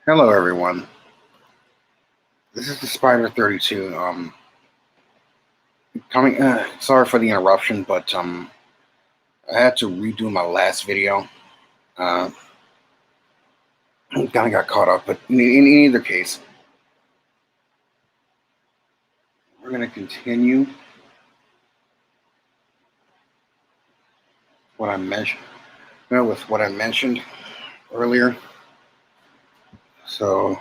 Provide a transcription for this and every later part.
Hello, everyone. This is the Spider 32. Sorry for the interruption, but I had to redo my last video. Kind of got caught up, but in either case, we're going to continue what I mentioned. With what I mentioned earlier. So,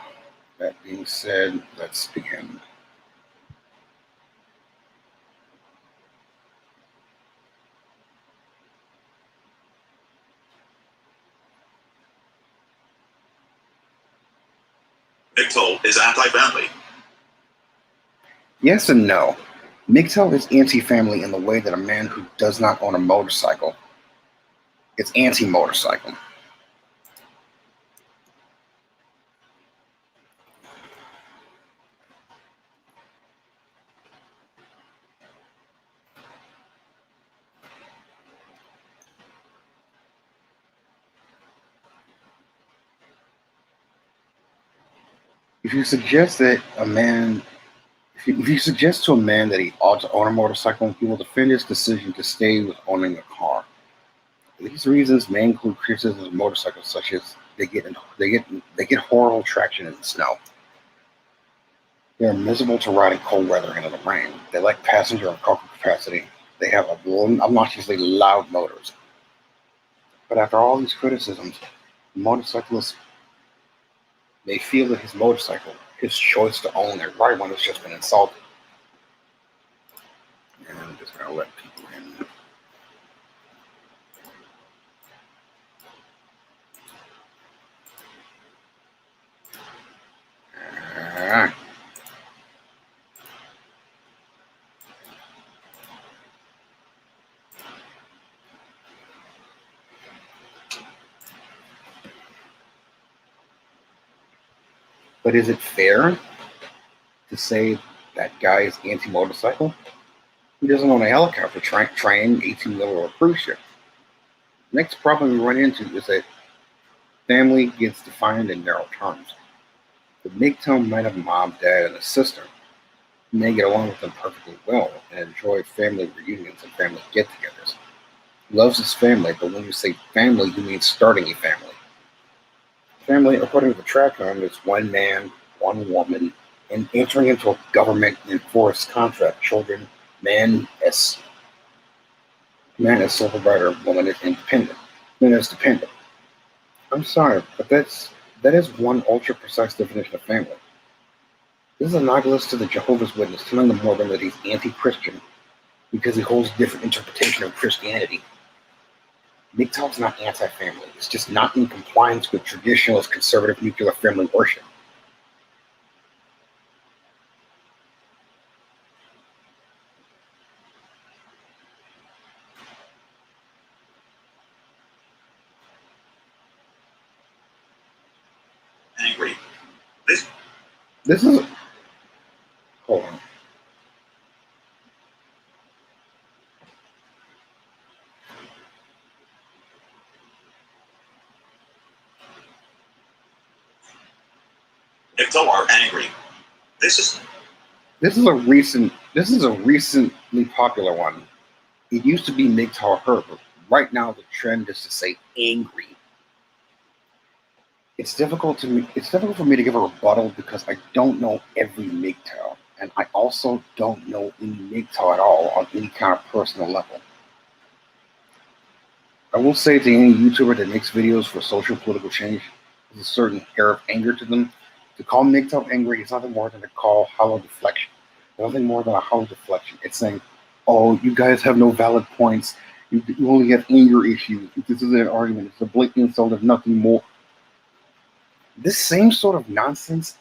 that being said, let's begin. MGTOW is anti-family. Yes and no. MGTOW is anti-family in the way that a man who does not own a motorcycle is anti-motorcycle. If you suggest that a man If you suggest to a man that he ought to own a motorcycle, he will defend his decision to stay with owning a car. These reasons may include criticisms of motorcycles, such as they get horrible traction in the snow. They are miserable to ride in cold weather and in the rain. They lack passenger and cargo capacity. They have obnoxiously loud motors. But after all these criticisms, the motorcyclist may feel that his motorcycle, his choice to own a right one, has just been insulted. And I'm just going to let people in. But is it fair to say that guy is anti-motorcycle? He doesn't own a helicopter, train, 18-wheeler, or cruise ship. Next problem we run into is that family gets defined in narrow terms. The MGTOW might have a mom, dad, and a sister. He may get along with them perfectly well and enjoy family reunions and family get-togethers. He loves his family, but when you say family, you mean starting a family. Family, according to the TRACON, is one man, one woman, and entering into a government-enforced contract. Children, man as sole provider, woman is independent. Man is dependent. I'm sorry, but that is one ultra-precise definition of family. This is analogous to the Jehovah's Witness telling the Mormon that he's anti-Christian because he holds a different interpretation of Christianity. MGTOW is not anti-family. It's just not in compliance with traditionalist conservative nuclear family worship. Angry. This is... Hold on. MGTOW are angry. This is a recently popular one. It used to be MGTOW her, but right now the trend is to say angry. It's difficult for me to give a rebuttal because I don't know every MGTOW, and I also don't know any MGTOW at all on any kind of personal level. I will say to any YouTuber that makes videos for social political change, there's a certain air of anger to them. To call MGTOW angry is nothing more than to call hollow deflection. Nothing more than a hollow deflection. It's saying, oh, you guys have no valid points. You only have anger issues. This is an argument. It's a blatant insult of nothing more. This same sort of nonsense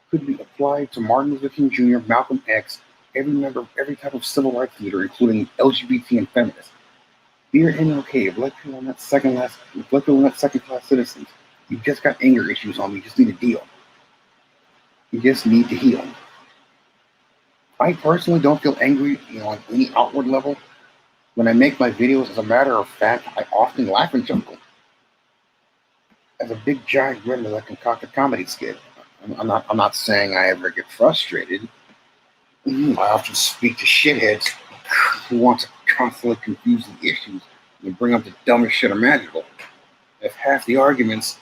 could be applied to Martin Luther King Jr., Malcolm X, every type of civil rights leader, including LGBT and feminists. Dear MLK, black people are not second-class citizens. You just got anger issues on me. You just need to deal. You just need to heal. I personally don't feel angry, on any outward level. When I make my videos, as a matter of fact, I often laugh and chuckle. as a big giant grin as I concoct a comedy skit. I'm not saying I ever get frustrated. I often speak to shitheads who want to constantly confuse the issues and bring up the dumbest shit imaginable. If half the arguments,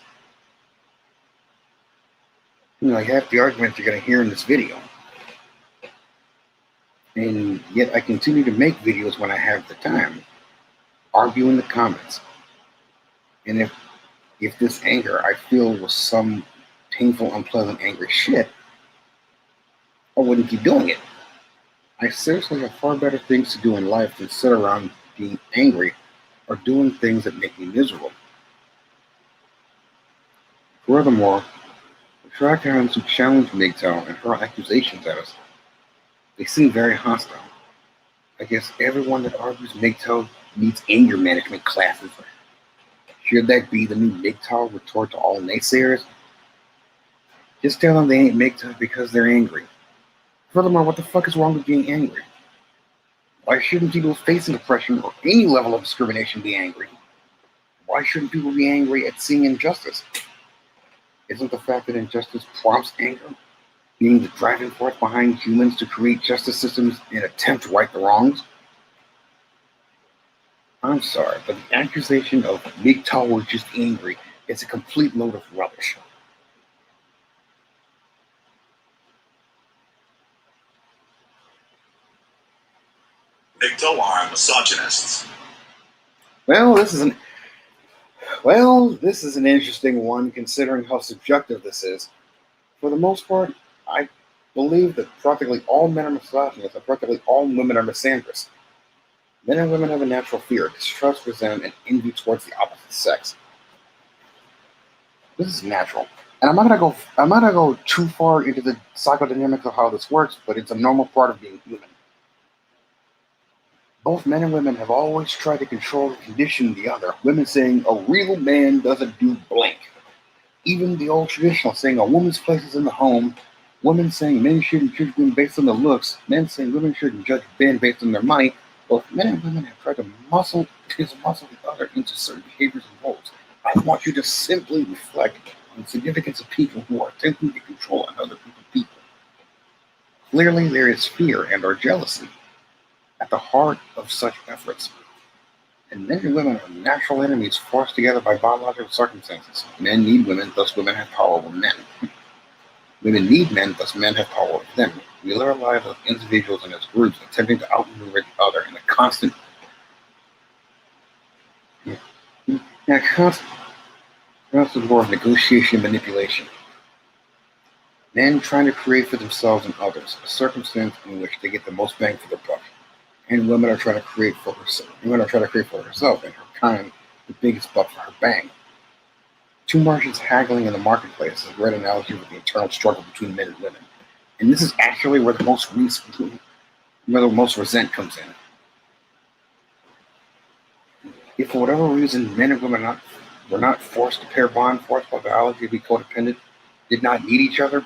like half the arguments you're going to hear in this video. And yet I continue to make videos when I have the time. Argue in the comments. And if this anger I feel was some painful, unpleasant, angry shit, I wouldn't keep doing it. I seriously have far better things to do in life than sit around being angry or doing things that make me miserable. Furthermore, the trackhounds who challenge MGTOW and hurl accusations at us, they seem very hostile. I guess everyone that argues MGTOW needs anger management classes. Should that be the new MGTOW retort to all naysayers? Just tell them they ain't MGTOW because they're angry. Furthermore, what the fuck is wrong with being angry? Why shouldn't people facing oppression or any level of discrimination be angry? Why shouldn't people be angry at seeing injustice? Isn't the fact that injustice prompts anger being the driving force behind humans to create justice systems and attempt to right the wrongs? I'm sorry, but the accusation of MGTOW was just angry is a complete load of rubbish. MGTOW are misogynists. Well, this is an interesting one considering how subjective this is. For the most part, I believe that practically all men are misogynists and practically all women are misandrous. Men and women have a natural fear, distrust, resentment, and envy towards the opposite sex. This is natural. And I'm not gonna go too far into the psychodynamics of how this works, but it's a normal part of being human. Both men and women have always tried to control and condition the other. Women saying a real man doesn't do blank. Even the old traditional saying a woman's place is in the home. Women saying men shouldn't judge women based on their looks. Men saying women shouldn't judge men based on their money. Both men and women have tried to muscle the other into certain behaviors and roles. I want you to simply reflect on the significance of people who are attempting to control another group of people. Clearly, there is fear and or jealousy at the heart of such efforts. And men and women are natural enemies forced together by biological circumstances. Men need women, thus women have power over men. Women need men, thus men have power over them. We live our lives as individuals and as groups, attempting to outmaneuver the other in a constant war of negotiation and manipulation. Men trying to create for themselves and others a circumstance in which they get the most bang for their buck. And women are trying to create for herself. Women are trying to create for herself and her kind the biggest buck for her bang. Two margins haggling in the marketplace is a great analogy with the internal struggle between men and women. And this is actually where the most resent comes in. If for whatever reason men and women were not forced to pair bond, forced by biology to be codependent, did not need each other,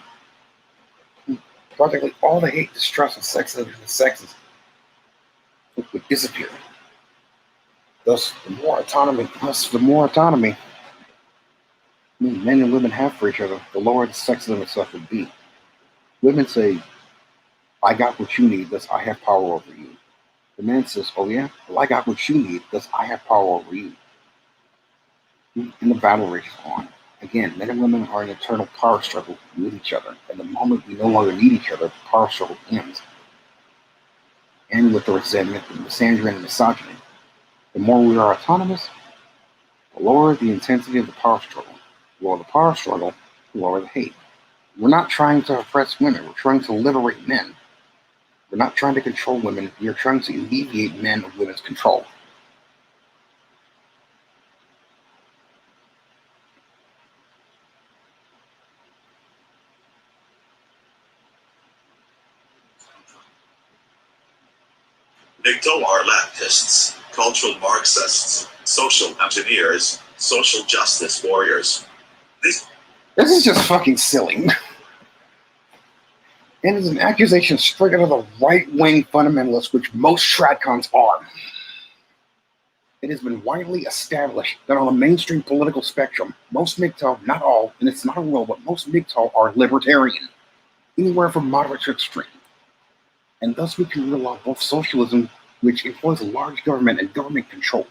practically all the hate, distrust, and sexism in the sexes would disappear. Thus, the more autonomy men and women have for each other, the lower the sexism itself would be. Women say, I got what you need, thus I have power over you. The man says, oh yeah? Well, I got what you need, thus I have power over you. And the battle rages on. Again, men and women are in an eternal power struggle with each other. And the moment we no longer need each other, the power struggle ends. And with the resentment, the misandry, and the misogyny. The more we are autonomous, the lower the intensity of the power struggle. The lower the power struggle, the lower the hate. We're not trying to oppress women. We're trying to liberate men. We're not trying to control women. We are trying to alleviate men of women's control. MGTOW are leftists, cultural Marxists, social engineers, social justice warriors. This is just fucking silly. And it's an accusation straight out of the right-wing fundamentalists, which most tradcons are. It has been widely established that on the mainstream political spectrum, most MGTOW, not all, and it's not a rule, but most MGTOW are libertarian, anywhere from moderate to extreme. And thus we can rule out both socialism, which employs a large government and government control.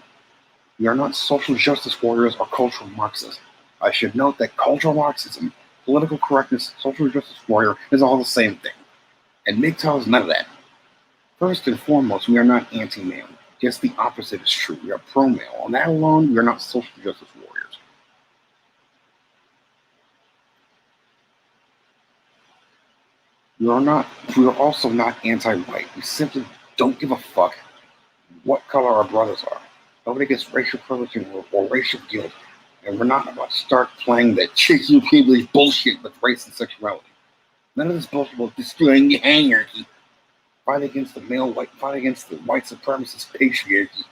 We are not social justice warriors or cultural Marxists. I should note that cultural Marxism, political correctness, social justice warrior is all the same thing. And MGTOW is none of that. First and foremost, we are not anti-male. Just the opposite is true. We are pro-male. On that alone, we are not social justice warriors. We are also not anti-white. We simply don't give a fuck what color our brothers are. Nobody gets racial privilege or racial guilt. And we're not about to start playing that chicken privilege bullshit with race and sexuality. None of this bullshit will destroying the hierarchy. Fight against the white supremacist patriarchy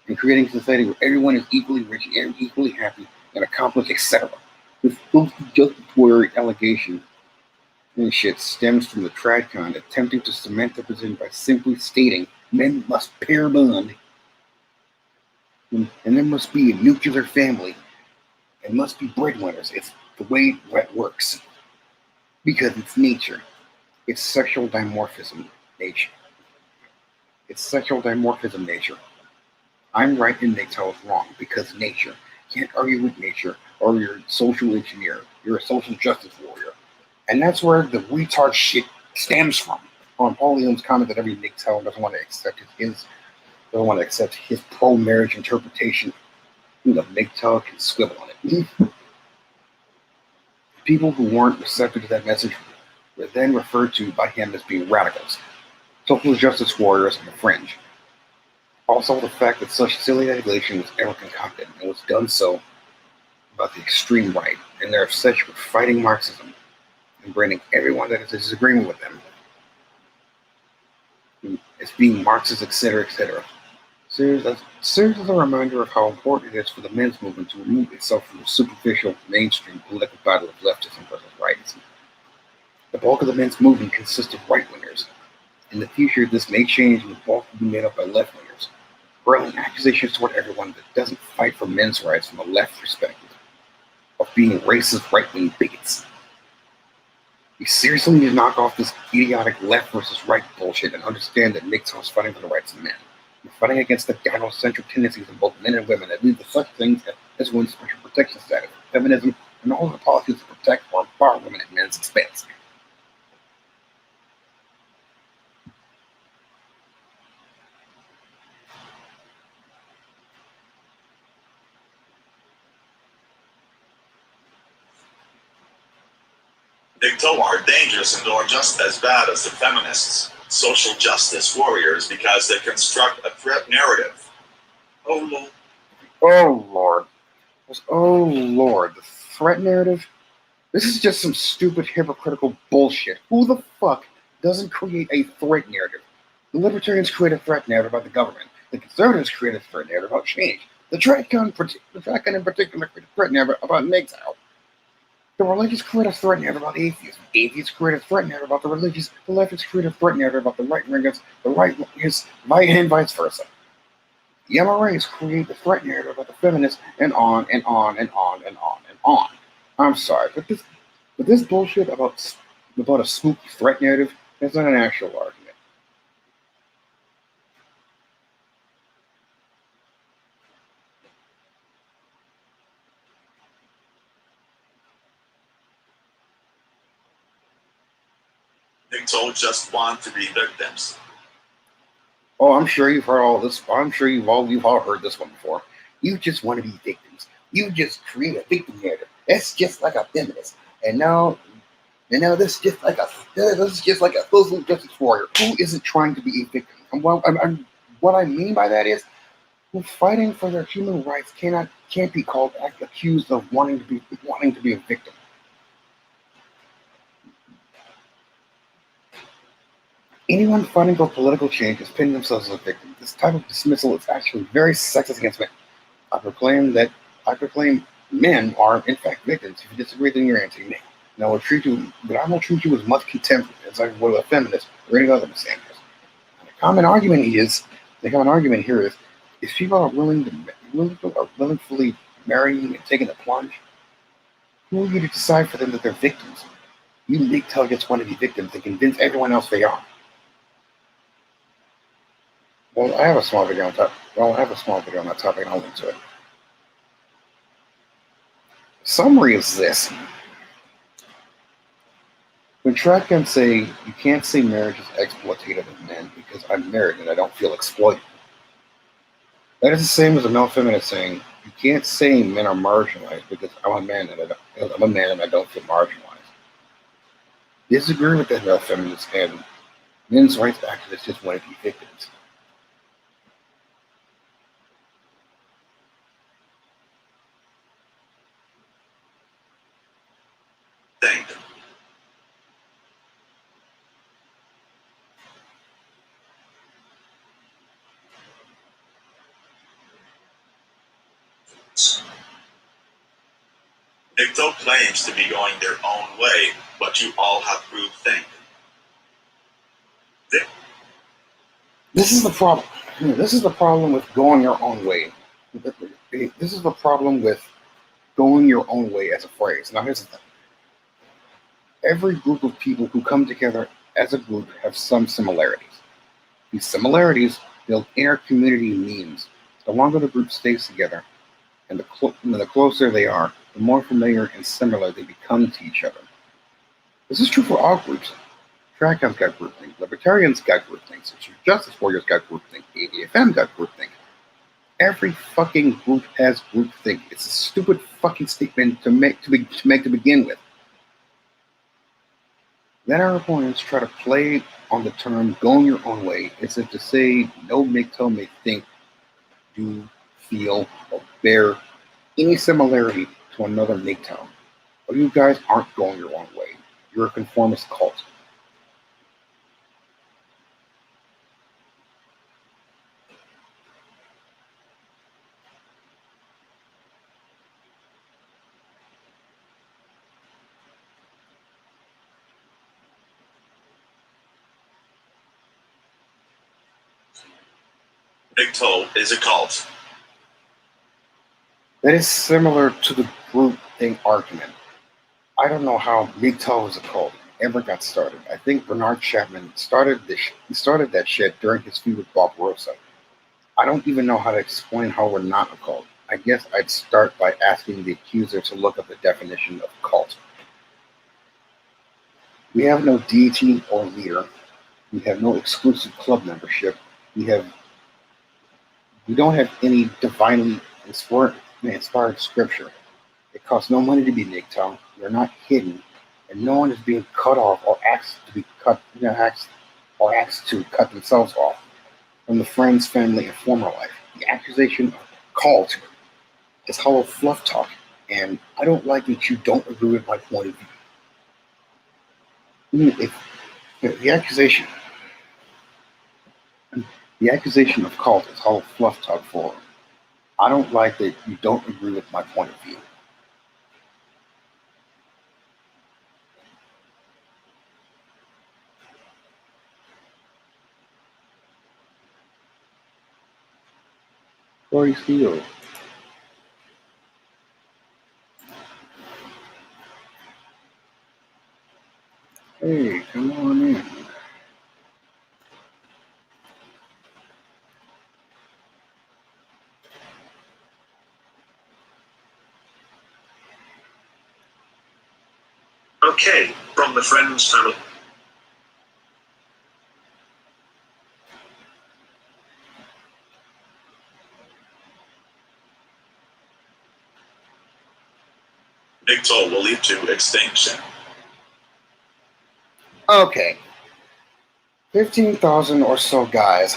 and creating a society where everyone is equally rich and equally happy and accomplished, etc. This justifying allegation and shit stems from the tradcon attempting to cement their position by simply stating men must pair bond and there must be a nuclear family and must be breadwinners. It's the way that works because it's nature. It's sexual dimorphism nature. It's sexual dimorphism nature. I'm right and MGTOW is wrong because nature. You can't argue with nature or you're a social engineer. You're a social justice warrior. And that's where the retard shit stems from. On Paul Leon's comment that every MGTOW doesn't want to accept his pro-marriage interpretation. The MGTOW can swivel on it. People who weren't receptive to that message were then referred to by him as being radicals, social justice warriors on the fringe. Also, the fact that such silly allegation was ever concocted and was done so about the extreme right and their obsession with fighting Marxism and branding everyone that is in disagreement with them as being Marxist, etc., etc. Serves as a reminder of how important it is for the men's movement to remove itself from the superficial, mainstream political battle of leftism versus rightism. The bulk of the men's movement consists of right-wingers. In the future, this may change and the bulk will be made up by left-wingers, hurling accusations toward everyone that doesn't fight for men's rights from a left perspective, of being racist right-wing bigots. We seriously need to knock off this idiotic left versus right bullshit and understand that MGTOW is fighting for the rights of men. We're fighting against the gynocentric tendencies of both men and women that lead to such things as women's special protection status, feminism, and all the policies to protect or bar women at men's expense. MGTOW are dangerous and are just as bad as the feminists, social justice warriors, because they construct a threat narrative. Oh Lord. Oh Lord. Oh Lord. The threat narrative? This is just some stupid hypocritical bullshit. Who the fuck doesn't create a threat narrative? The libertarians create a threat narrative about the government. The conservatives create a threat narrative about change. The tradcon in particular create a threat narrative about MGTOW. The religious create a threat narrative about atheists. Atheists create a threat narrative about the religious. The leftists create a threat narrative about the right-wingers. The right-wingers, and vice versa. The MRAs create the threat narrative about the feminists, and on and on and on and on and on. I'm sorry, but this bullshit about a spooky threat narrative is not an actual argument. MGTOW just want to be victims. Oh, I'm sure you've heard all this. I'm sure you've all heard this one before. You just want to be victims. You just create a victim narrative. That's just like a feminist. And now this is just like a social justice warrior who isn't trying to be a victim. And what I mean by that is, who fighting for their human rights can't be accused of wanting to be a victim. Anyone fighting for political change is pitting themselves as a victim. This type of dismissal is actually very sexist against men. I proclaim men are in fact victims. If you disagree, then you're anti-male. And I will treat you with much contempt as I would a feminist or any other misandrist. The common argument here is If people are willingly marrying and taking the plunge, who are you to decide for them that they're victims? You MGTOW just want to be victims and convince everyone else they are. Well, I have a small video on top. Well, I have a small video on that topic, and I'll link to it. Summary is this. When Shotguns say, you can't say marriage is exploitative of men because I'm married and I don't feel exploited. That is the same as a male feminist saying, you can't say men are marginalized because I'm a man and I don't feel marginalized. Disagree with that male feminist and men's rights activists just want to be victims. Think. MGTOW claims to be going their own way, but you all have proved think. This is the problem. This is the problem with going your own way. This is the problem with going your own way as a phrase. Now, here's the thing. Every group of people who come together as a group have some similarities. These similarities build inner community memes. The longer the group stays together, and the closer they are, the more familiar and similar they become to each other. This is true for all groups. Shotguns got groupthink, Libertarians got groupthink, Social Justice Warriors got groupthink, ADFM got groupthink. Every fucking group has groupthink. It's a stupid fucking statement to make to begin with. Then our opponents try to play on the term going your own way as if to say no MGTOW may think, do, feel, or bear any similarity to another MGTOW. But you guys aren't going your own way. You're a conformist cult. MGTOW is a cult. That is similar to the groupthink argument. I don't know how MGTOW as a cult ever got started. I think Bernard Chapman started that shit during his feud with Bob Rosa. I don't even know how to explain how we're not a cult. I guess I'd start by asking the accuser to look up the definition of cult. We have no deity or leader. We have no exclusive club membership. We don't have any divinely inspired scripture. It costs no money to be MGTOW. We're not hidden, and no one is being cut off or asked to cut themselves off from the friends, family, and former life. The accusation of cult is hollow fluff talk, and I don't like that you don't agree with my point of view. The accusation of cult is hollow fluff talk for I don't like that you don't agree with my point of view. Corey Steele. Hey, come on in. Okay, from the friends family. MGTOW will lead to extinction. Okay. 15,000 or so guys.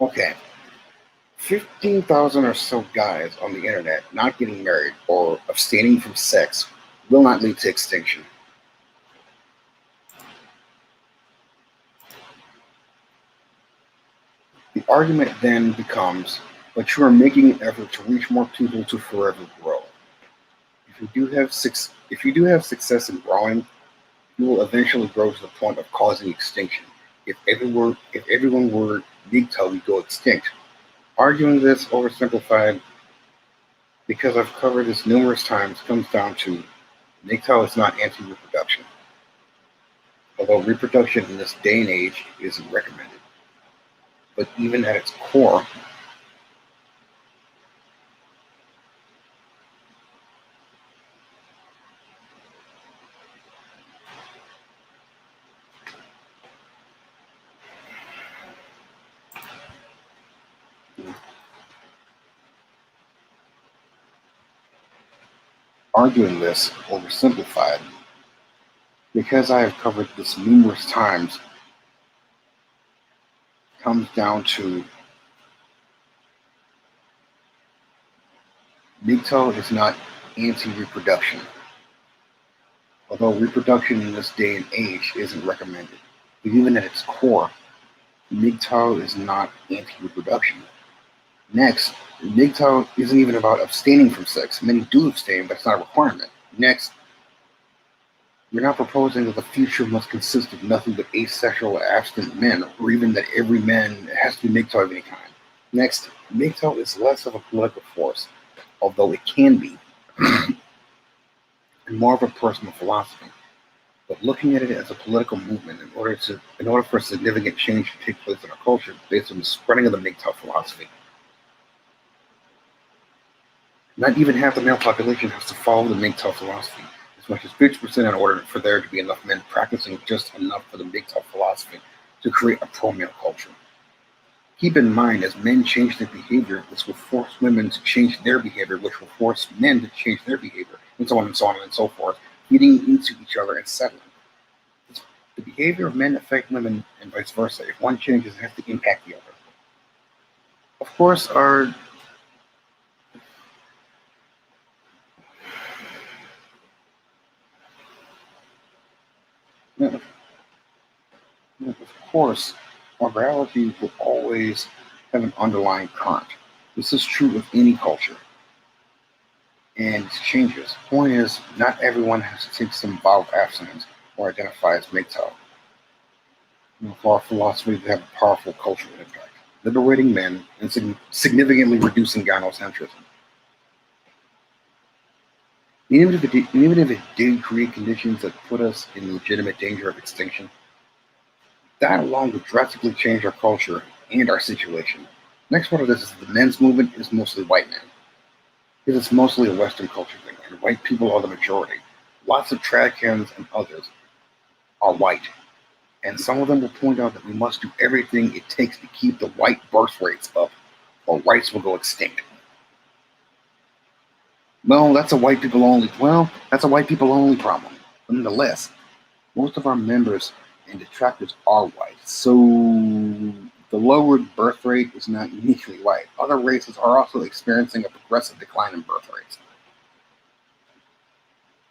Okay. 15,000 or so guys on the internet not getting married or abstaining from sex will not lead to extinction. The argument then becomes, but you are making an effort to reach more people to forever grow. If you do have success in growing, We will eventually grow to the point of causing extinction. If everyone were MGTOW, we go extinct. Arguing this oversimplified, because I've covered this numerous times, comes down to MGTOW is not anti-reproduction, although reproduction in this day and age isn't recommended. But even at its core, arguing this oversimplified, because I have covered this numerous times, comes down to MGTOW is not anti-reproduction, although reproduction in this day and age isn't recommended. But even at its core, MGTOW is not anti-reproduction. Next, MGTOW isn't even about abstaining from sex. Many do abstain, but it's not a requirement. Next, you're not proposing that the future must consist of nothing but asexual abstinent men, or even that every man has to be MGTOW of any kind. Next, MGTOW is less of a political force, although it can be, and more of a personal philosophy. But looking at it as a political movement in order for significant change to take place in our culture based on the spreading of the MGTOW philosophy. Not even half the male population has to follow the MGTOW philosophy, as much as 50% in order for there to be enough men practicing just enough for the MGTOW philosophy to create a pro-male culture. Keep in mind, as men change their behavior, this will force women to change their behavior, which will force men to change their behavior, and so on and so on and so forth, feeding into each other and settling. The behavior of men affect women and vice versa. If one changes, it has to impact the other. Of course, our biology will always have an underlying current. This is true of any culture, and it changes. The point is, not everyone has to take some vow of abstinence or identify as MGTOW. For our philosophy to have a powerful cultural impact, liberating men and significantly reducing gynocentrism. Even if it did create conditions that put us in legitimate danger of extinction, that alone would drastically change our culture and our situation. Next part of this is the men's movement is mostly white men, because it's mostly a Western culture thing, and white people are the majority. Lots of trad cans and others are white, and some of them will point out that we must do everything it takes to keep the white birth rates up, or whites will go extinct. Well, that's a white people only problem. Nonetheless, most of our members and detractors are white, so the lowered birth rate is not uniquely white. Other races are also experiencing a progressive decline in birth rates.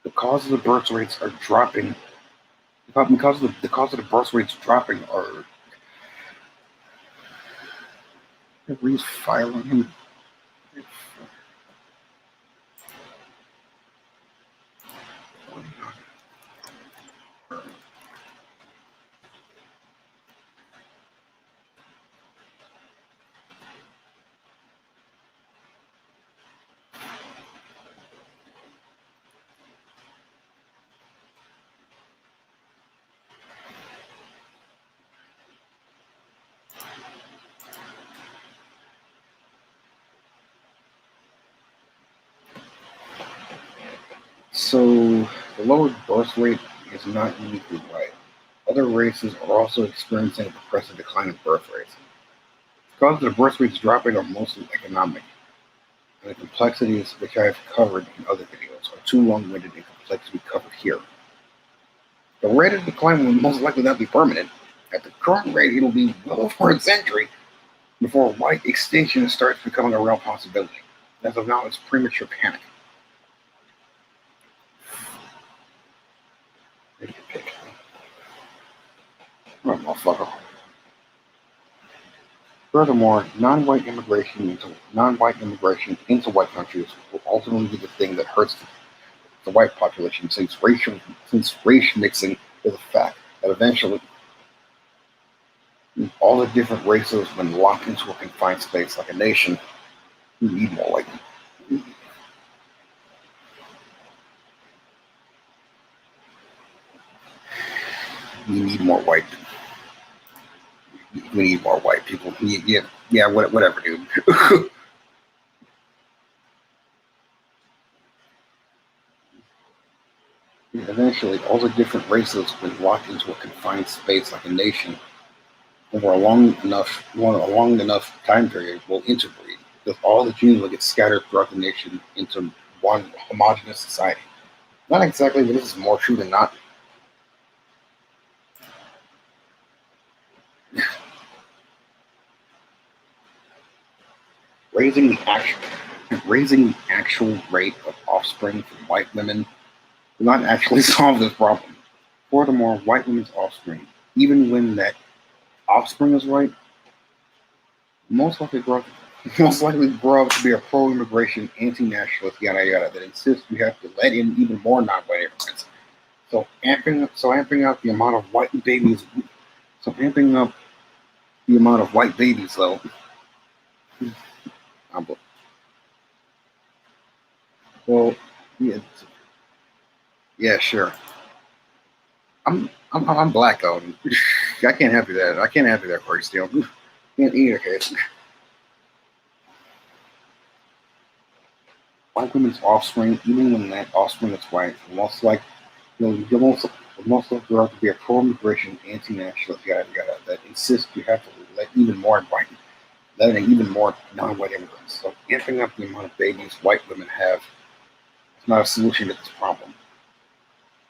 The causes of birth rates are dropping. Because of the cause of the birth rates dropping are Reeves filing him. So the lowered birth rate is not uniquely white. Other races are also experiencing a progressive decline in birth rates. The causes of the birth rates dropping are mostly economic, and the complexities which I have covered in other videos are too long-winded and complex to be covered here. The rate of decline will most likely not be permanent. At the current rate, it will be well over a century before white extinction starts becoming a real possibility. As of now, it's premature panic. Take your pick. Right, motherfucker. Furthermore, non-white immigration into white countries will ultimately be the thing that hurts the white population, since race mixing is the fact that eventually all the different races, when locked into a confined space like a nation, we need more white people. We need more white people. We need more white people. Yeah, whatever, dude. Eventually, all the different races, when locked into a confined space like a nation, over a long enough time period, will interbreed, because all the genes will get scattered throughout the nation into one homogeneous society. Not exactly, but this is more true than not. Raising the actual rate of offspring from white women will not actually solve this problem. Furthermore, white women's offspring, even when that offspring is white, most likely grow up to be a pro-immigration, anti-nationalist, yada yada, that insists we have to let in even more non-white immigrants. So amping up the amount of white babies. So amping up the amount of white babies, though. Well, yeah, sure. I'm black out. I can't help you that. I can't help you that, Corey Steele. In either case, white women's offspring, even when that offspring is white, most like you're most likely grow up to be a pro-immigration, anti-nationalist, yada yada, that insists you have to letting even more non-white immigrants. So amping up the amount of babies white women have is not a solution to this problem.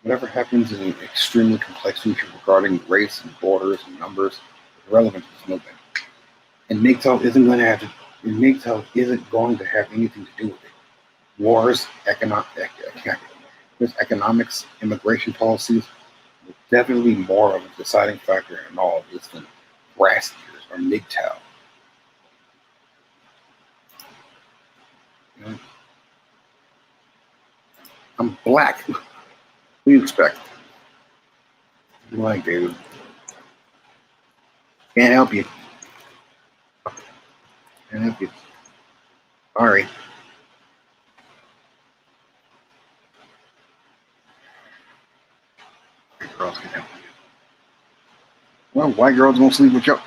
Whatever happens in an extremely complex future regarding race and borders and numbers is irrelevant to this movement. And MGTOW isn't going to have anything to do with it. Wars, economics, immigration policies will definitely be more of a deciding factor in all of this than brass ears or MGTOW. You know? I'm black. What do you expect? Like, dude. Can't help you. Can't help you. Sorry. Girls can help you. Well, white girls gonna sleep with you.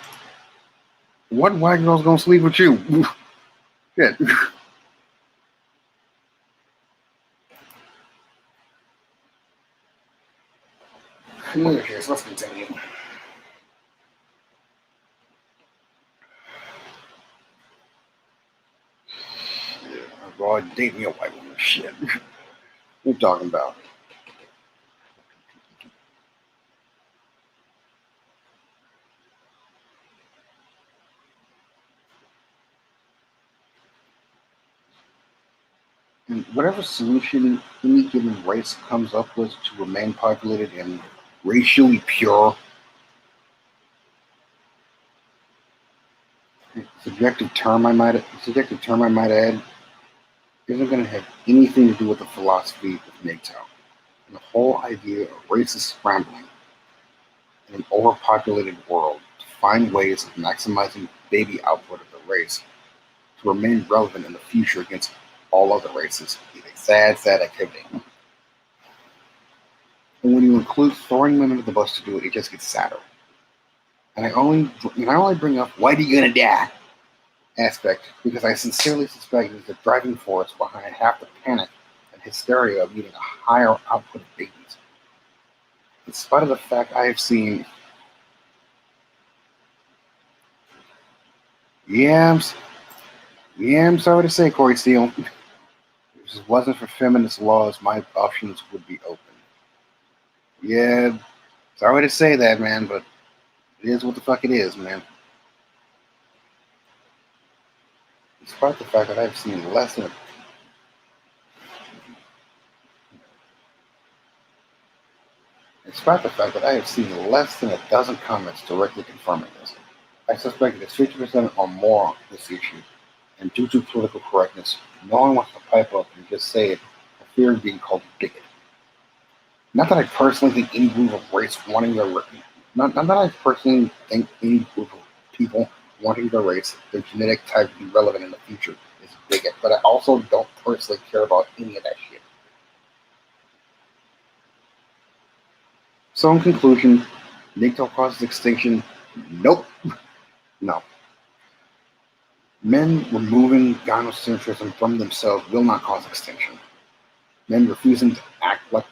What white girl's gonna sleep with you? Shit. In other case, let's continue. Boy, date me a white woman. Shit. What are you talking about? And whatever solution any given race comes up with to remain populated and racially pure, subjective term I might add, isn't going to have anything to do with the philosophy of MGTOW and the whole idea of races scrambling in an overpopulated world to find ways of maximizing baby output of the race to remain relevant in the future against all other races is a sad activity. And when you include throwing women under the bus to do it, it just gets sadder. And I only bring up "why are you gonna die" aspect because I sincerely suspect it is the driving force behind half the panic and hysteria of needing a higher output of babies. In spite of the fact I have seen, I'm sorry to say, Corey Steele, if it wasn't for feminist laws, my options would be open. Yeah, sorry to say that, man, but it is what the fuck it is, man. Despite the fact that I've seen less than a dozen comments directly confirming this, I suspect it is 50% or more on this issue, and due to political correctness, no one wants to pipe up and just say it for fear of being called a bigot. Not that I personally think any group of race wanting their not that I personally think any group of people wanting their race, their genetic type to be relevant in the future is bigot, but I also don't personally care about any of that shit. So in conclusion, MGTOW causes extinction? Nope. No. Men removing gynocentrism from themselves will not cause extinction. Men refusing to act like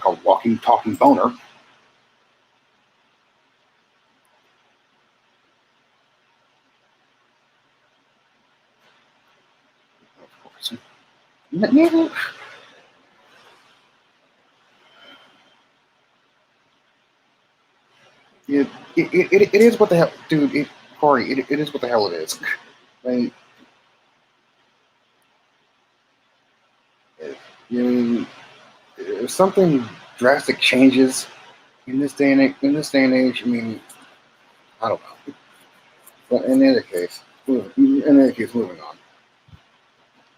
a walking, talking boner. Of course. It is what the hell, dude. Corey, it is what the hell it is. Like, you mean, if something drastic changes in this day and age, I mean, I don't know. But in any case, moving on.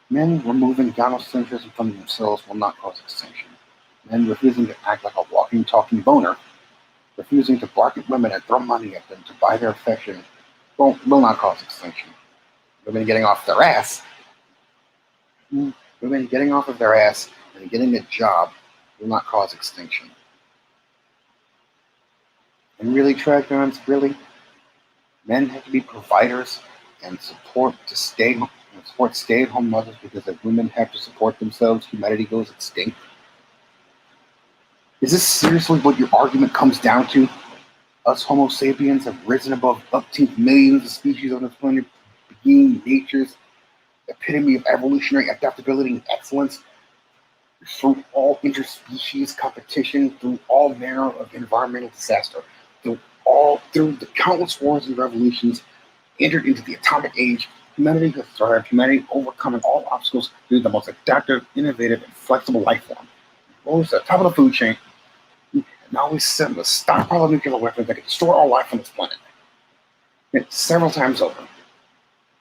Men removing gynocentrism from themselves will not cause extinction. Men refusing to act like a walking, talking boner, refusing to bark at women and throw money at them to buy their affection, will not cause extinction. Women getting off their ass, women getting off of their ass and getting a job will not cause extinction. And really, Tragons, really, men have to be providers and support stay-at-home mothers because if women have to support themselves, humanity goes extinct. Is this seriously what your argument comes down to? Us Homo sapiens have risen above umpteen millions of species on this planet, being nature's epitome of evolutionary adaptability and excellence, through all interspecies competition, through all manner of environmental disaster, through the countless wars and revolutions, entered into the atomic age. Humanity has thrived. Humanity overcoming all obstacles through the most adaptive, innovative, and flexible life form. Always at the top of the food chain. Now we sit in the stockpile of nuclear weapons that can destroy all life on this planet. Several times over.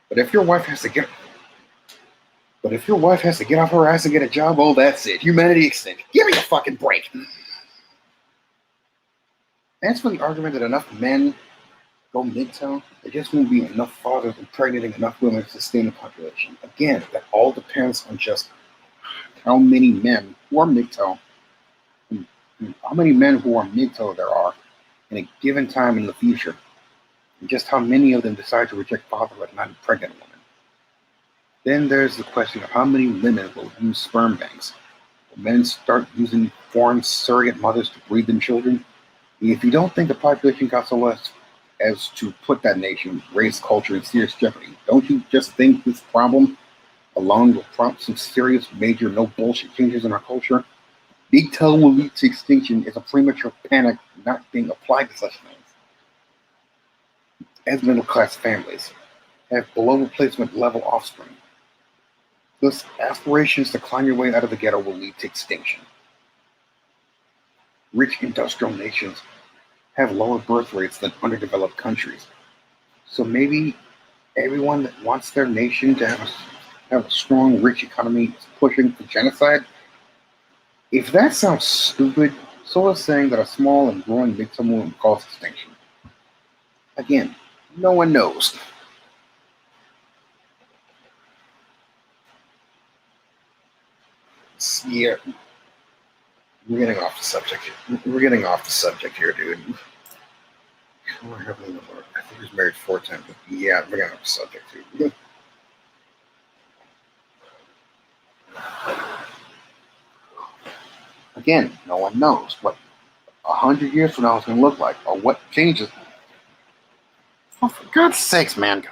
But if your wife has to get off her ass and get a job, oh, that's it. Humanity extinct. Give me a fucking break. As for the argument that enough men go MGTOW, there just won't be enough fathers impregnating enough women to sustain the population. Again, that all depends on just how many men who are MGTOW, how many men who are MGTOW there are in a given time in the future, and just how many of them decide to reject fatherhood and not impregnate women. Then there's the question of how many women will use sperm banks. Will men start using foreign surrogate mothers to breed them children? If you don't think the population got so less as to put that nation, race, culture in serious jeopardy, don't you just think this problem alone will prompt some serious, major, no bullshit changes in our culture? MGTOW will lead to extinction is a premature panic not being applied to such things. As middle-class families have below replacement level offspring, thus aspirations to climb your way out of the ghetto will lead to extinction. Rich industrial nations have lower birth rates than underdeveloped countries. So maybe everyone that wants their nation to have a strong, rich economy is pushing for genocide. If that sounds stupid, so is saying that a small and growing MGTOW movement cause extinction. Again, no one knows. Yeah, we're getting off the subject. We're getting off the subject here, dude. I think he was married 4 times. But yeah, we're getting off the subject, dude. Again, no one knows what 100 years from now is going to look like, or what changes. Oh, for God's sakes, man.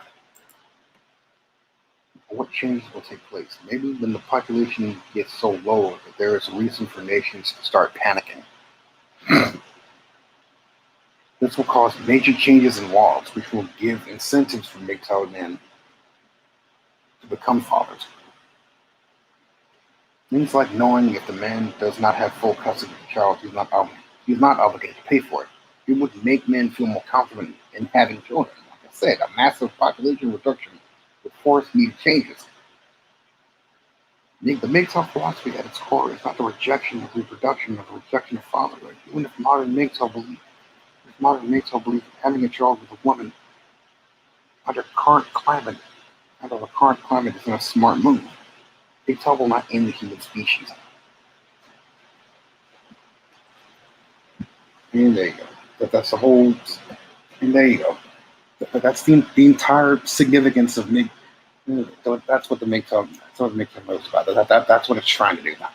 What changes will take place? Maybe when the population gets so low that there is a reason for nations to start panicking. This will cause major changes in laws, which will give incentives for MGTOW men to become fathers. Things like knowing if the man does not have full custody of the child, he's not obligated to pay for it. It would make men feel more confident in having children. Like I said, a massive population reduction would force immediate changes. The MGTOW philosophy at its core is not the rejection of reproduction or the rejection of fatherhood. Even if modern MGTOW believe having a child with a woman under current climate, under the current climate is not a smart move. MGTOW will not end the human species. And there you go. That's the whole. And there you go. That's the entire significance of MGTOW. That's what the MGTOW. That's what the MGTOW is about. That's what it's trying to do now.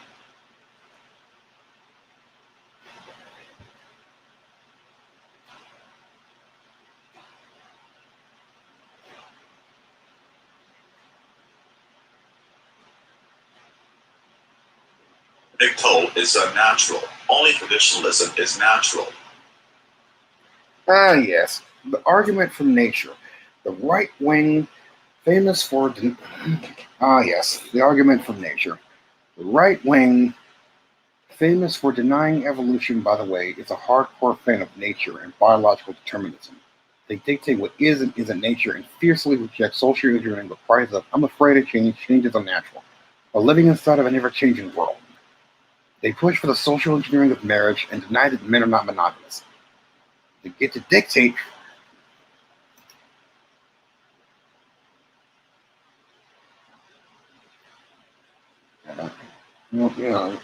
MGTOW is unnatural. Only traditionalism is natural. Ah, yes. The argument from nature. The right wing, famous for. Yes. The argument from nature. The right wing, famous for denying evolution, by the way, is a hardcore fan of nature and biological determinism. They dictate what is and isn't nature and fiercely reject social engineering with cries of, I'm afraid of change, change is unnatural, while living inside of an ever-changing world. They push for the social engineering of marriage and deny that men are not monogamous. They get to dictate you know,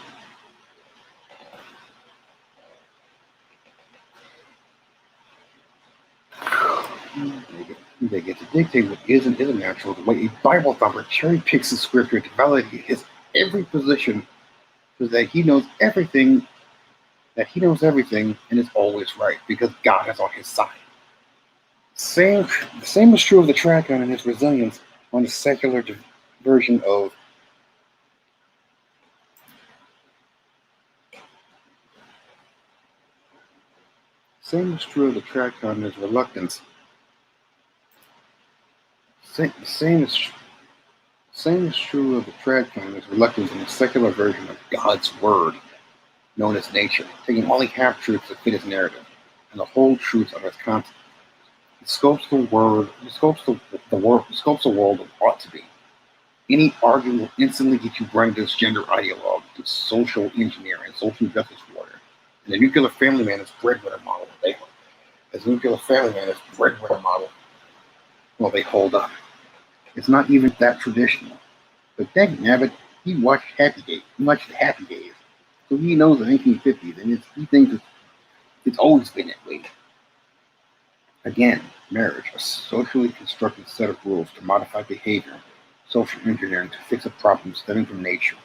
they get to dictate what is and isn't natural, the way a Bible thumper cherry picks the scripture to validate his every position so that he knows everything, and is always right because God is on his side. The same is true of the Tracon and his resilience on the secular version of same is true of the Tracon and his reluctance. Same is true of the Tracon and his reluctance in the secular version of God's word, known as nature, taking only half truths to fit his narrative, and the whole truth under its context. It scopes the world of ought to be. Any argument will instantly get you burned as gender ideologue, to social engineer, and social justice warrior. And the nuclear family man is breadwinner model. As nuclear family man is breadwinner model, well, they hold up. It's not even that traditional. But dang nabbit, he watched Happy Days. So he knows the 1950s, and he thinks it's always been that way. Again, marriage, a socially constructed set of rules to modify behavior, social engineering to fix a problem stemming from nature.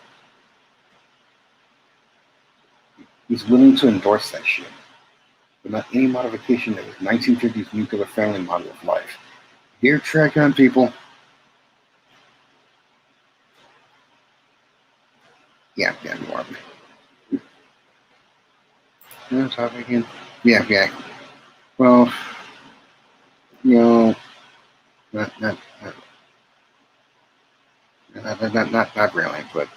He's willing to endorse that shit, but not any modification of his 1950s nuclear family model of life. Dear Tracon people, yeah, more of it. Topic again? Yeah. Well, not really, but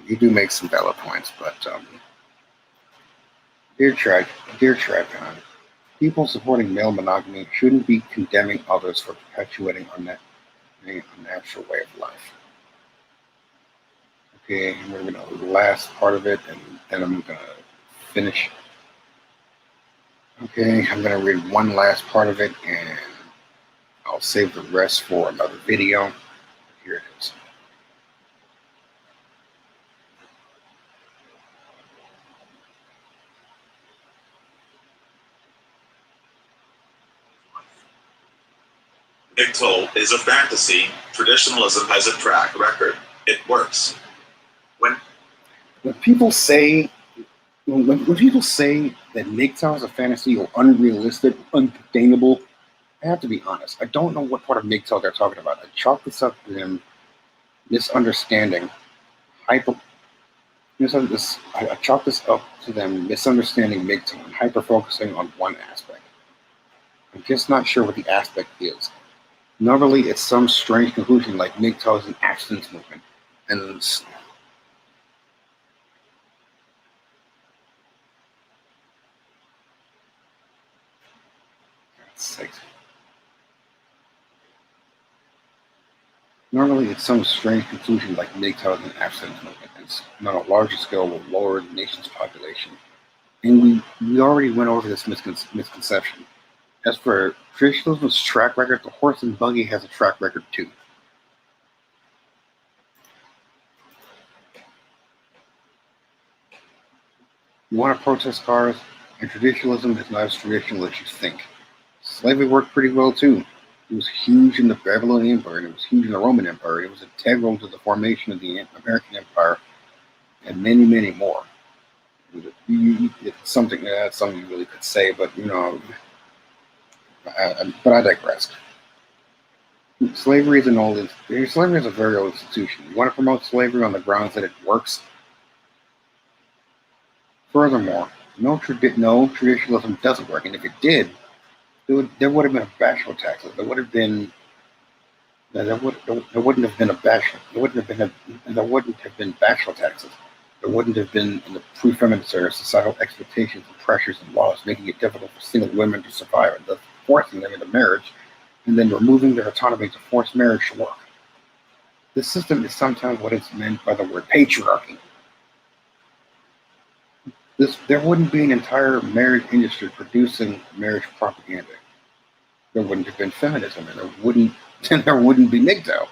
you do make some valid points. But dear Tracon, people supporting male monogamy shouldn't be condemning others for perpetuating a natural way of life. Okay, and we're gonna the last part of it, and then I'm gonna finish. Okay, I'm gonna read one last part of it, and I'll save the rest for another video. Here it is. MGTOW is a fantasy. Traditionalism has a track record. It works. When people say that MGTOW is a fantasy or unrealistic, unattainable, I have to be honest. I don't know what part of MGTOW they're talking about. I chalk this up to them misunderstanding I chalk this up to them misunderstanding MGTOW and hyper focusing on one aspect. I'm just not sure what the aspect is. Normally, it's some strange conclusion like MGTOW is an abstinence movement, and Normally, it's some strange conclusion like MGTOW is an abstinence movement. It's on a larger scale will lower the nation's population. And we already went over this misconception. As for traditionalism's track record, the horse and buggy has a track record too. You want to protest cars, and traditionalism is not as traditional as you think. Slavery worked pretty well too. It was huge in the Babylonian Empire, and it was huge in the Roman Empire. It was integral to the formation of the American Empire, and many, many more. It's something that's something you really could say, but but I digress. Slavery is slavery is a very old institution. You want to promote slavery on the grounds that it works. Furthermore, no traditionalism doesn't work, and if it did, there would have been a bachelor taxes. There wouldn't have been a bachelor. There wouldn't have been bachelor taxes. There wouldn't have been in the pre-feminist era societal expectations and pressures and laws making it difficult for single women to survive and thus forcing them into marriage, and then removing their autonomy to force marriage to work. This system is sometimes what is meant by the word patriarchy. There wouldn't be an entire marriage industry producing marriage propaganda. There wouldn't have been feminism, and there wouldn't be MGTOW.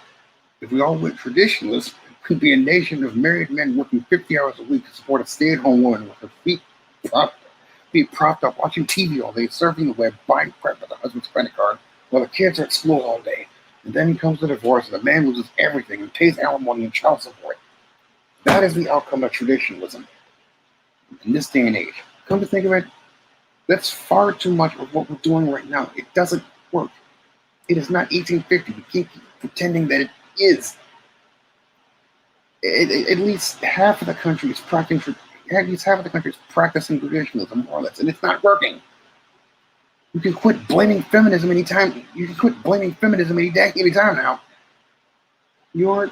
If we all went traditionalists, we'd be a nation of married men working 50 hours a week to support a stay-at-home woman with her feet propped up, watching TV all day, surfing the web, buying crap with the husband's credit card, while the kids are at school all day. And then comes the divorce, and the man loses everything and pays alimony and child support. That is the outcome of traditionalism in this day and age. Come to think of it, that's far too much of what we're doing right now. It doesn't work. It is not 1850. We can't keep pretending that it is. At least half of the country is practicing traditionalism, more or less, and it's not working. You can quit blaming feminism anytime. You can quit blaming feminism anytime now. Your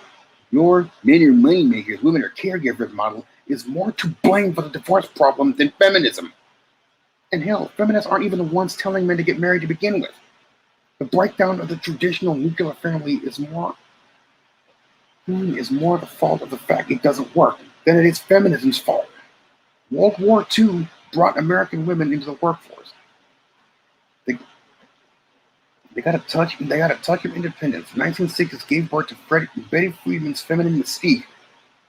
men are money makers, women are caregivers model is more to blame for the divorce problem than feminism. And hell, feminists aren't even the ones telling men to get married to begin with. The breakdown of the traditional nuclear family is more the fault of the fact it doesn't work than it is feminism's fault. World War II brought American women into the workforce. They got a touch of independence. 1960s gave birth to Betty Friedman's feminine mystique,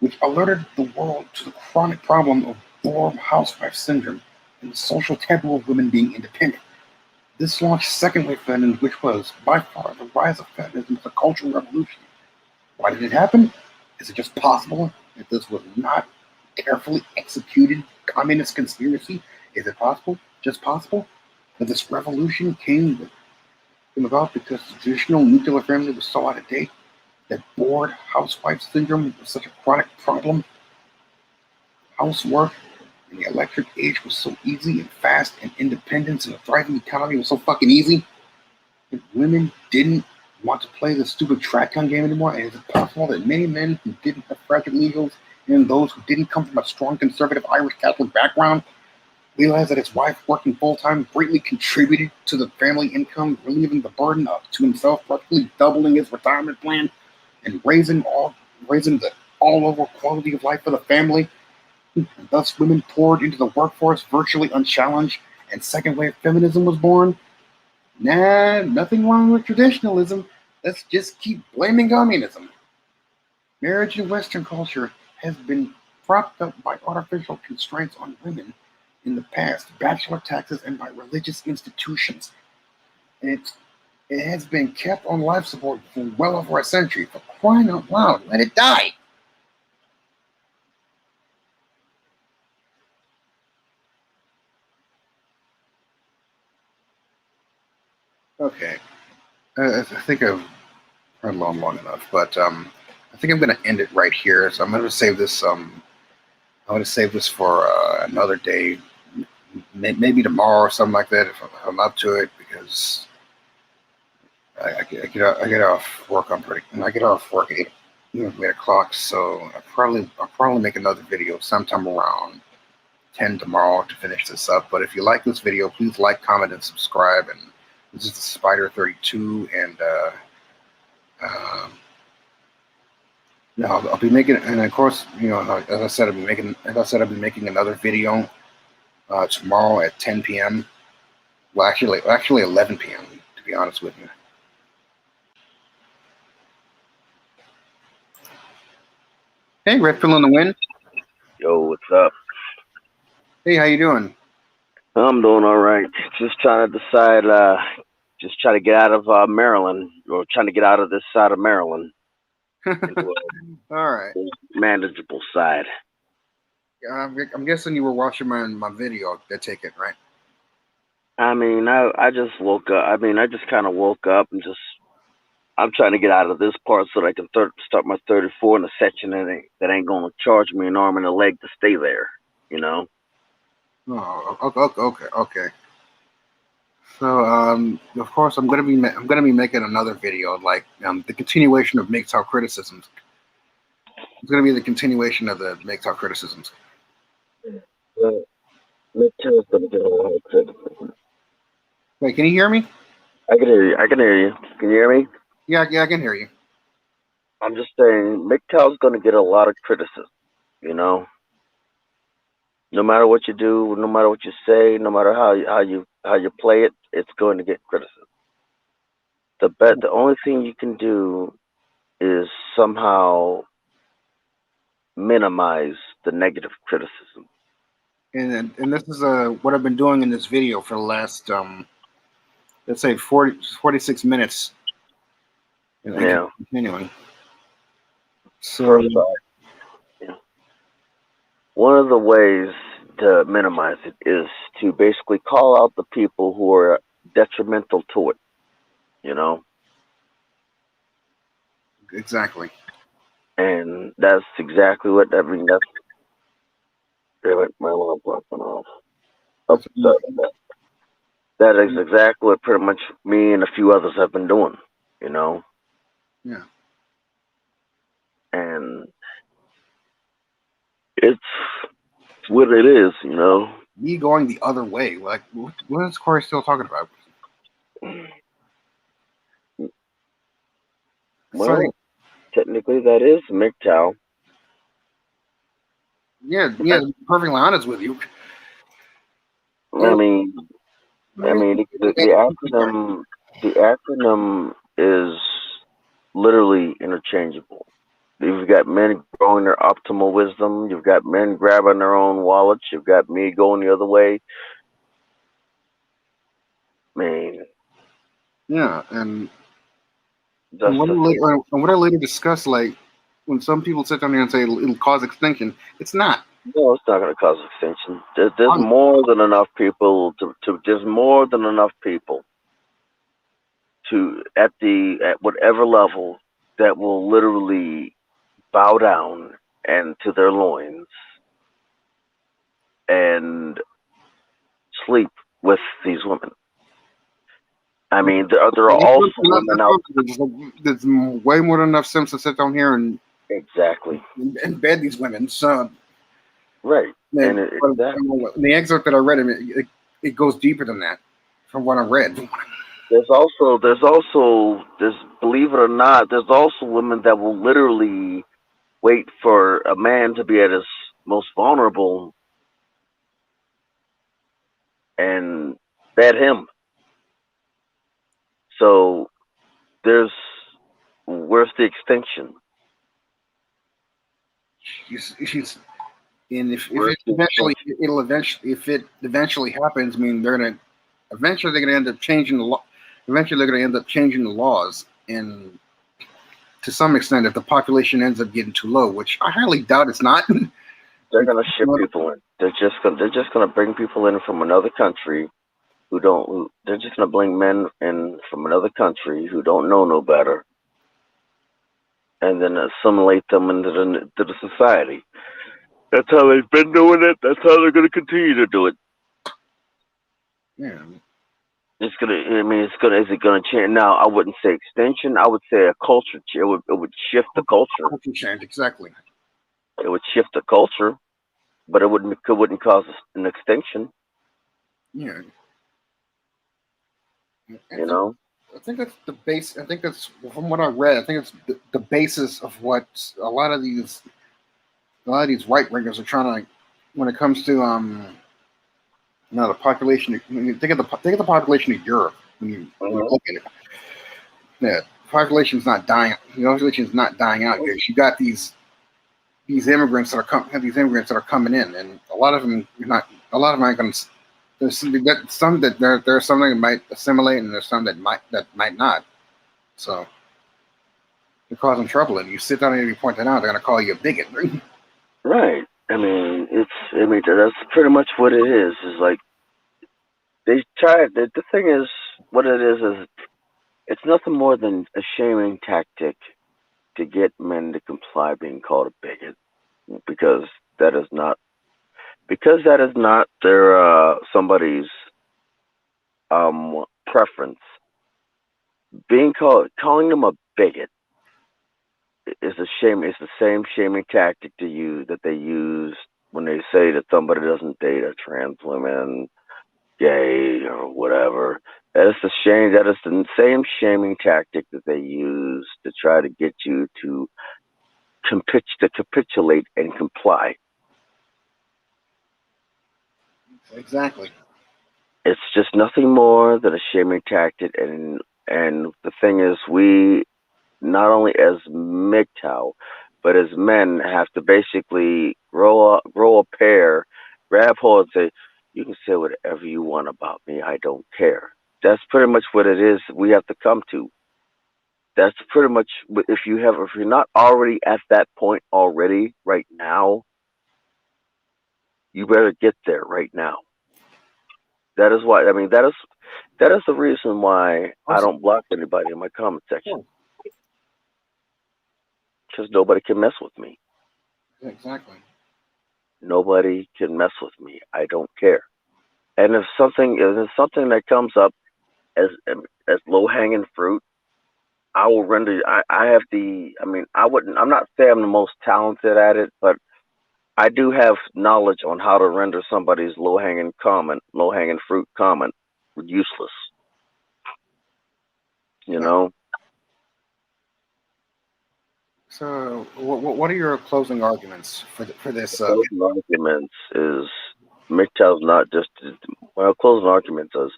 which alerted the world to the chronic problem of bored housewife syndrome and the social taboo of women being independent. This launched second wave feminism, which was by far the rise of feminism as a cultural revolution. Why did it happen? Is it just possible that this was not carefully executed communist conspiracy? Is it possible, just possible, that this revolution came about because the traditional nuclear family was so out of date, that bored housewife syndrome was such a chronic problem? Housework in the electric age was so easy and fast, and independence and a thriving economy was so fucking easy that women didn't want to play the stupid track gun game anymore. And is it possible that many men who didn't have fragile egos and those who didn't come from a strong conservative Irish Catholic background realized that his wife working full-time greatly contributed to the family income, relieving the burden up to himself, practically doubling his retirement plan and raising the all-over quality of life for the family? And thus women poured into the workforce virtually unchallenged, and second wave feminism was born. Nah, nothing wrong with traditionalism. Let's just keep blaming communism. Marriage in Western culture has been propped up by artificial constraints on women in the past, bachelor taxes, and by religious institutions. And it has been kept on life support for well over a century. For crying out loud, let it die. Okay, I think I've run long enough, but I think I'm going to end it right here. So I'm going to save this. I'm going to save this for another day, maybe tomorrow or something like that, if I'm up to it, because I get off work I get off work at 8 o'clock. So I'll probably make another video sometime around 10 tomorrow to finish this up. But if you like this video, please like, comment, and subscribe. And this is the Spider 32, and Yeah, I'll be making, and of course, as I said, I'll be making another video tomorrow at 10 p.m. Well, actually 11 p.m. to be honest with you. Hey, Red Pill in the Wind. Yo, what's up? Hey, how you doing? I'm doing all right. Just trying to decide, just trying to get out of Maryland, or trying to get out of this side of Maryland into All right. a manageable side. I'm guessing you were watching my video. I take it, right? I mean, I just woke up. I mean, I just kind of woke up and I'm trying to get out of this part so that I can start my 34 in a section that ain't going to charge me an arm and a leg to stay there, you know? Oh, okay. So, of course, I'm gonna be making another video, like the continuation of MGTOW-Criticisms. It's gonna be the continuation of the MGTOW-Criticisms. Well, MGTOW's going to get a lot of criticism. Wait, can you hear me? I can hear you. I can hear you. Can you hear me? Yeah, I can hear you. I'm just saying, MGTOW's going to get a lot of criticism, you know? No matter what you do, no matter what you say, no matter how you play it, it's going to get criticism. The only thing you can do is somehow minimize the negative criticism. And this is what I've been doing in this video for the last let's say 46 minutes. And Yeah. continuing. So First off, yeah, one of the ways to minimize it is to basically call out the people who are detrimental to it, you know? exactly. And that's exactly what I mean. That's damn it, my alarm clock went off. Oh, That's, sorry about that. That is exactly what pretty much me and a few others have been doing, you know? yeah. And it's what it is, you know? Me going the other way. Like, what is Corey still talking about? Sorry. Well, technically that is MGTOW. Yeah, to be perfectly honest with you. I mean, the acronym is literally interchangeable. You've got men growing their optimal wisdom. You've got men grabbing their own wallets. You've got me going the other way. Man, Yeah, and that's the thing. what I later discussed, like when some people sit down here and say it'll cause extinction, it's not. No, it's not going to cause extinction. There's more than enough people there's more than enough people to at whatever level that will literally bow down and to their loins and sleep with these women. I mean, there are also women out. There's way more than enough Sims to sit down here and Exactly. embed these women. So, right. And exactly. The excerpt that I read, it goes deeper than that. From what I read. There's believe it or not, there's also women that will literally wait for a man to be at his most vulnerable and bed him. So where's the extinction? And if it eventually happens, I mean, they're gonna end up changing the law. Eventually, they're gonna end up changing the laws, and to some extent, if the population ends up getting too low, which I highly doubt it's not. They're gonna ship people in. They're just gonna bring people in from another country they're just gonna bring men in from another country who don't know no better, and then assimilate them into the society. That's how they've been doing it. That's how they're gonna continue to do it. Yeah. Is it gonna change? Now, I wouldn't say extinction. I would say a culture change. It would shift the culture. Culture change, exactly. It would shift the culture, but it wouldn't cause an extinction. Yeah. You know. think that's the base. I think that's from what I read. I think it's the basis of what a lot of these right wingers are trying to, when it comes to the population. When you think of the population of Europe, when you look at it, yeah, the population's not dying. The population's not dying out. You got these immigrants that are coming in, and a lot of them aren't going to. There's some that there are some that might assimilate, and there's some that might not. So they're causing trouble, and you sit down and you point that out, they're going to call you a bigot. Right. I mean, that's pretty much what it is. Is like they try. The thing is, what it is it's nothing more than a shaming tactic to get men to comply being called a bigot, because that is not their somebody's preference. Calling them a bigot is a shame. It's the same shaming tactic that they use when they say that somebody doesn't date a trans woman, gay, or whatever. That is the same shaming tactic that they use to try to get you to capitulate and comply. Exactly. It's just nothing more than a shaming tactic, and the thing is, we not only as MGTOW, but as men have to basically grow a pair, grab hold, and say, "You can say whatever you want about me. I don't care." That's pretty much what it is. We have to come to. That's pretty much if you're not already at that point already right now, you better get there right now. That is why. I mean, that is the reason why I don't block anybody in my comment section. Because nobody can mess with me. Exactly. Nobody can mess with me. I don't care. And if something that comes up as low hanging fruit, I will render. I have the. I mean, I'm not saying I'm the most talented at it, but I do have knowledge on how to render somebody's low hanging fruit comment useless. You know. So, what are your closing arguments for this? Closing arguments is MGTOW's not just. Well, closing arguments is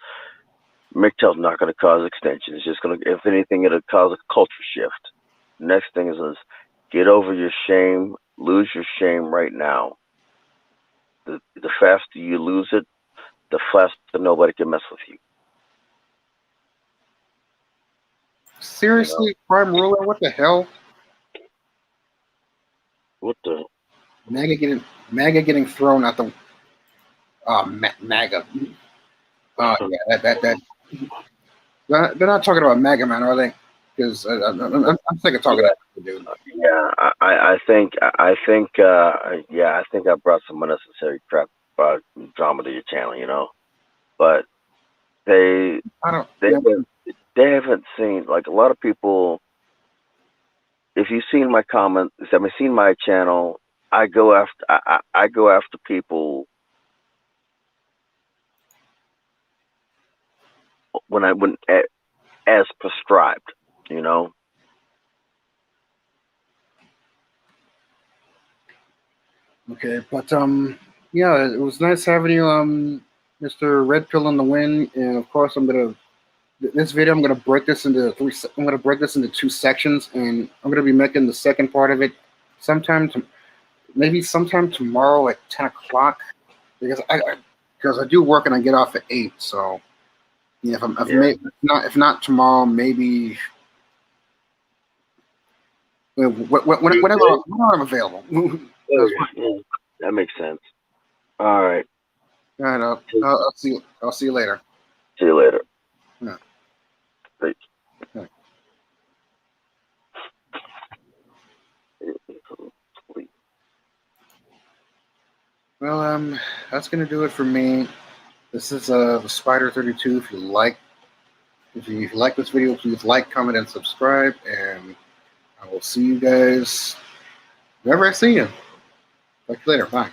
MGTOW's not going to cause extension. It's just going to, if anything, it'll cause a culture shift. Next thing is get over your shame. Lose your shame right now. The faster you lose it, the faster nobody can mess with you. Seriously, Prime Ruler, what the hell? What the? MAGA getting thrown out the MAGA. Yeah, they're not talking about MAGA, man, are they? Because I'm sick of talking about it, dude. Yeah, I think I brought some unnecessary crap drama to your channel, you know. But they haven't seen, like, a lot of people. If you've seen my comments, seen my channel, I go after people when as prescribed, you know. Okay, but yeah, it was nice having you, Mr. Red Pill in the Wind, and of course I'm gonna break this into two sections, and I'm gonna be making the second part of it sometime tomorrow at 10 o'clock, because I do work and I get off at 8. So yeah, if not tomorrow, maybe whenever I'm available. Yeah, that makes sense. All right. All right. I'll see you later. See you later. Yeah. Great. Yeah. Well, that's gonna do it for me. This is the Spider 32. If you like this video, please like, comment, and subscribe. And I will see you guys whenever I see you. Talk to you later. Bye.